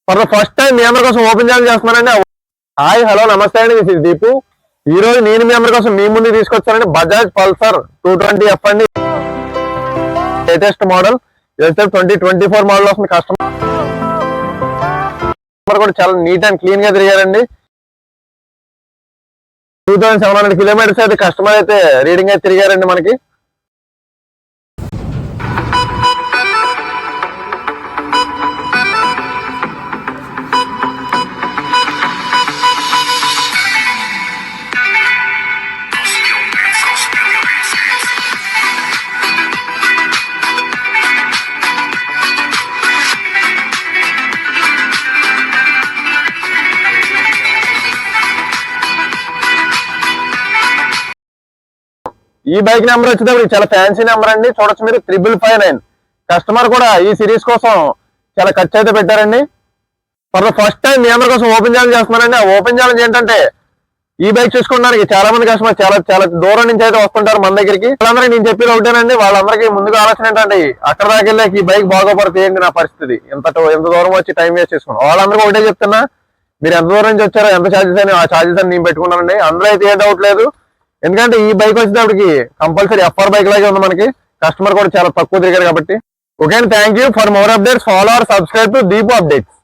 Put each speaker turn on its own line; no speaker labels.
For the first time మీ అందరి కోసం open చేస్తున్నానండి. హాయ్ హలో నమస్తే అండి, దిస్ ఇస్ దీపు. ఈ రోజు నేను మీ అందరి కోసం మీ ముందు తీసుకొచ్చానండి బజాజ్ పల్సర్ 220F అండి. లేటెస్ట్ మోడల్ 2024 మోడల్ వస్తుంది. కస్టమర్ కూడా చాలా నీట్ అండ్ క్లీన్ గా తిరిగారండి. 2700 కిలోమీటర్స్ అయితే కస్టమర్ అయితే రీడింగ్ అయితే తిరిగారండి మనకి. ఈ బైక్ నెంబర్ వచ్చేటప్పుడు చాలా ఫ్యాన్సీ నెంబర్ అండి. చూడొచ్చు మీరు 5559. కస్టమర్ కూడా ఈ సిరీస్ కోసం చాలా ఖర్చు అయితే పెట్టారండి. ఫర్ ద ఫస్ట్ టైం మీ అందరి కోసం ఓపెన్ ఛాలెంజ్ చేస్తున్నారండి. ఆ ఓపెన్ ఛాలెంజ్ ఏంటంటే ఈ బైక్ చూసుకోవడానికి చాలా మంది కస్టమర్ చాలా దూరం నుంచి అయితే వస్తుంటారు మన దగ్గరికి. వాళ్ళందరికీ నేను చెప్పేది ఒకటేనండి, వాళ్ళందరికీ ముందుగా ఆలోచన ఏంటంటే అక్కడ దాకా వెళ్ళాక ఈ బైక్ బాగోపడితే ఏంటి నా పరిస్థితి, ఎంత దూరం వచ్చి టైం వేస్ట్ చేసుకున్నాం. వాళ్ళందరికీ ఒకటే చెప్తున్నా, మీరు ఎంత దూరం నుంచి వచ్చారో ఎంత ఛార్జెస్ అని ఆ ఛార్జెస్ అని నేను పెట్టుకున్నానండి. అందులో అయితే ఏ డౌట్ లేదు. ఎందుకంటే ఈ బైక్ వచ్చేటప్పటికి కంపల్సరీ ఎఫ్ఆర్ బైక్ లాగే ఉంది మనకి. కస్టమర్ కూడా చాలా తక్కువ తిరిగారు కాబట్టి. ఓకే అండి, thank you. For more updates follow are subscribe to Deepu updates.